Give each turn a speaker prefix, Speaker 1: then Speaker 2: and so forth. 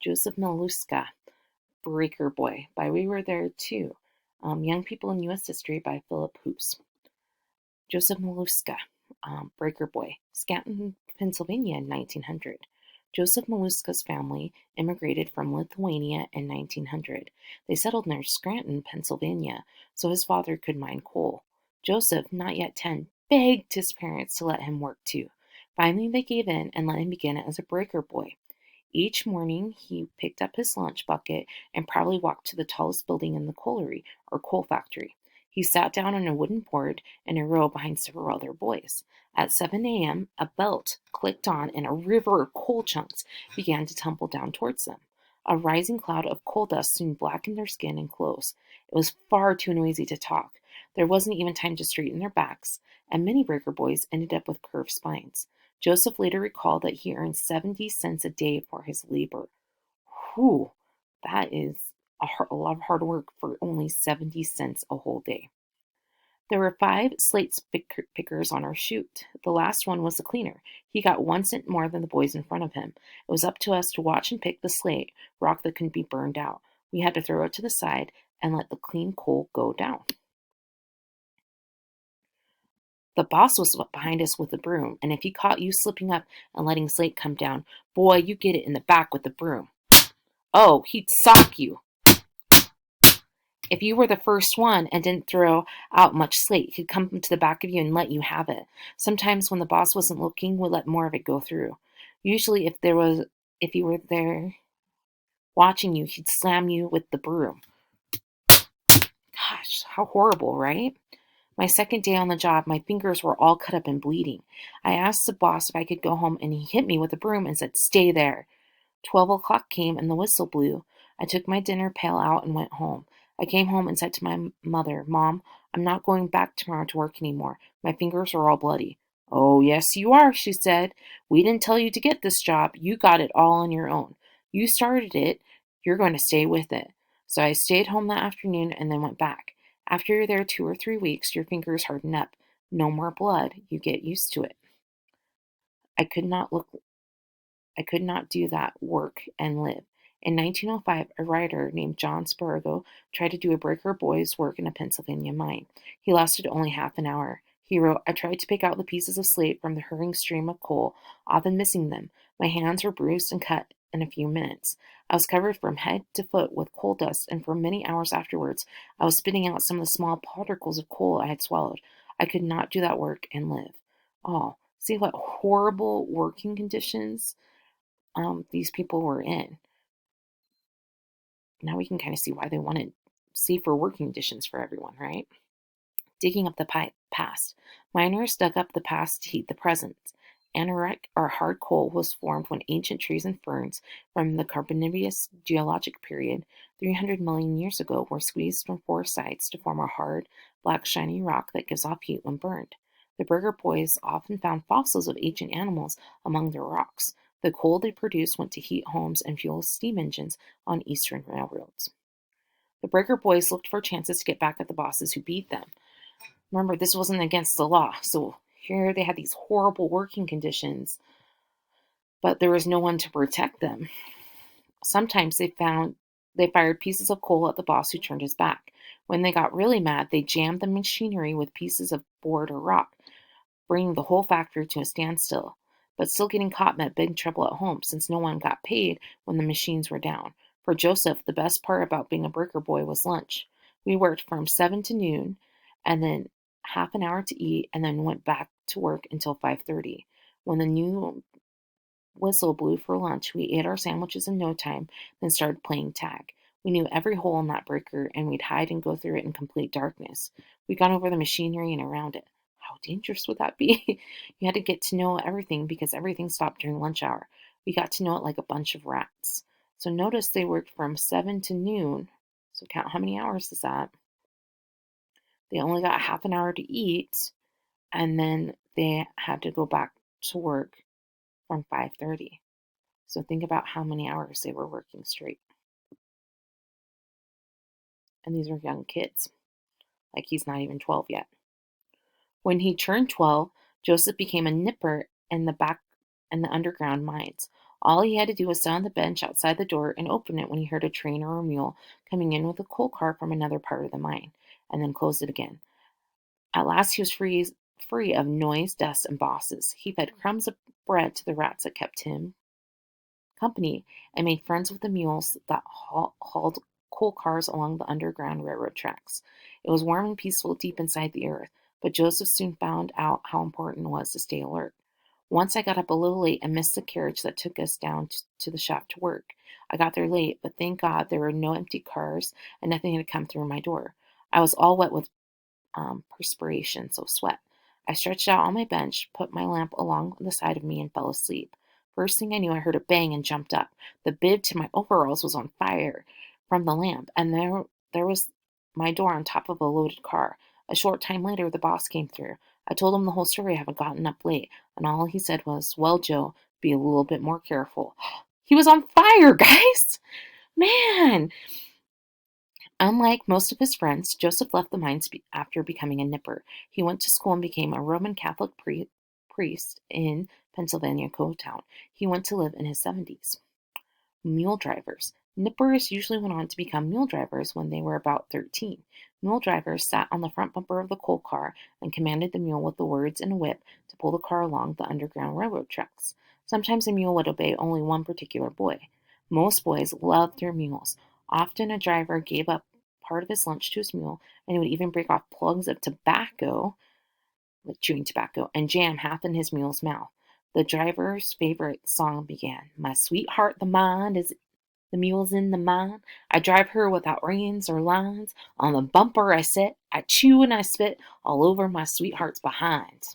Speaker 1: Joesph Maluska, Breaker Boy, by We Were There Too. Young People in U.S. History by Philip Hoos. Joesph Maluska, Breaker Boy, Scranton, Pennsylvania in 1900. Joesph Maluska's family immigrated from Lithuania in 1900. They settled near Scranton, Pennsylvania, so his father could mine coal. Joesph, not yet 10, begged his parents to let him work too. Finally, they gave in and let him begin as a breaker boy. Each morning, he picked up his lunch bucket and proudly walked to the tallest building in the colliery, or coal factory. He sat down on a wooden board in a row behind several other boys. At 7 a.m., a belt clicked on and a river of coal chunks began to tumble down towards them. A rising cloud of coal dust soon blackened their skin and clothes. It was far too noisy to talk. There wasn't even time to straighten their backs, and many breaker boys ended up with curved spines. Joesph later recalled that he earned 70 cents a day for his labor. Whew, that is a lot of hard work for only 70 cents a whole day. There were 5 slate pickers on our chute. The last one was the cleaner. He got 1 cent more than the boys in front of him. It was up to us to watch and pick the slate, rock that couldn't be burned out. We had to throw it to the side and let the clean coal go down. The boss was behind us with the broom, and if he caught you slipping up and letting slate come down, boy, you get it in the back with the broom. Oh, he'd sock you. If you were the first one and didn't throw out much slate, he'd come to the back of you and let you have it. Sometimes when the boss wasn't looking, we'd let more of it go through. Usually if he were there watching you, he'd slam you with the broom. Gosh, how horrible, right? My second day on the job, my fingers were all cut up and bleeding. I asked the boss if I could go home, and he hit me with a broom and said, "Stay there." 12 o'clock came and the whistle blew. I took my dinner pail out and went home. I came home and said to my mother, "Mom, I'm not going back tomorrow to work anymore. My fingers are all bloody." "Oh, yes, you are," she said. "We didn't tell you to get this job. You got it all on your own. You started it. You're going to stay with it." So I stayed home that afternoon and then went back. After you're there 2 or 3 weeks, your fingers harden up. No more blood. You get used to it. I could not look I could not do that work and live. In 1905, a writer named John Spargo tried to do a breaker boy's work in a Pennsylvania mine. He lasted only half an hour. He wrote, "I tried to pick out the pieces of slate from the hurrying stream of coal, often missing them. My hands were bruised and cut in a few minutes. I was covered from head to foot with coal dust, and for many hours afterwards, I was spitting out some of the small particles of coal I had swallowed. I could not do that work and live." Oh, see what horrible working conditions these people were in. Now we can kind of see why they wanted safer working conditions for everyone, right? Digging up the past. Miners dug up the past to heat the present. Anorite, or hard coal, was formed when ancient trees and ferns from the Carboniferous geologic period 300 million years ago were squeezed from 4 sides to form a hard, black, shiny rock that gives off heat when burned. The Burger Boys often found fossils of ancient animals among the rocks. The coal they produced went to heat homes and fuel steam engines on eastern railroads. The Breaker Boys looked for chances to get back at the bosses who beat them. Remember, this wasn't against the law, so here they had these horrible working conditions, but there was no one to protect them. Sometimes they fired pieces of coal at the boss who turned his back. When they got really mad, they jammed the machinery with pieces of board or rock, bringing the whole factory to a standstill. But still getting caught meant big trouble at home, since no one got paid when the machines were down. For Joesph, the best part about being a breaker boy was lunch. We worked from 7 to noon, and then half an hour to eat, and then went back to work until 5:30. When the new whistle blew for lunch, we ate our sandwiches in no time, then started playing tag. We knew every hole in that breaker, and we'd hide and go through it in complete darkness. We got over the machinery and around it. How dangerous would that be? You had to get to know everything because everything stopped during lunch hour. We got to know it like a bunch of rats. So notice they worked from 7 to noon. So count how many hours is that? They only got half an hour to eat, and then they had to go back to work from 5:30. So think about how many hours they were working straight. And these are young kids. Like he's not even 12 yet. When he turned 12, Joesph became a nipper in the underground mines. All he had to do was sit on the bench outside the door and open it when he heard a train or a mule coming in with a coal car from another part of the mine, and then close it again. At last he was free of noise, dust, and bosses. He fed crumbs of bread to the rats that kept him company and made friends with the mules that hauled coal cars along the Underground Railroad tracks. It was warm and peaceful deep inside the earth, but Joesph soon found out how important it was to stay alert. Once I got up a little late and missed the carriage that took us down to the shop to work. I got there late, but thank God there were no empty cars and nothing had come through my door. I was all wet with perspiration, so sweat. I stretched out on my bench, put my lamp along the side of me, and fell asleep. First thing I knew, I heard a bang and jumped up. The bib to my overalls was on fire from the lamp, and there was my door on top of a loaded car. A short time later, the boss came through. I told him the whole story, having gotten up late, and all he said was, "Well, Joe, be a little bit more careful." He was on fire, guys! Man! Unlike most of his friends, Joesph left the mines after becoming a nipper. He went to school and became a Roman Catholic priest in Pennsylvania town. He went to live in his 70s. Mule drivers. Nippers usually went on to become mule drivers when they were about 13. Mule drivers sat on the front bumper of the coal car and commanded the mule with the words and a whip to pull the car along the Underground Railroad tracks. Sometimes a mule would obey only one particular boy. Most boys loved their mules. Often a driver gave up part of his lunch to his mule, and he would even break off plugs of tobacco, like chewing tobacco, and jam half in his mule's mouth. The driver's favorite song began, "My sweetheart, the mule's in the mine. I drive her without reins or lines. On the bumper I sit, I chew and I spit all over my sweetheart's behind."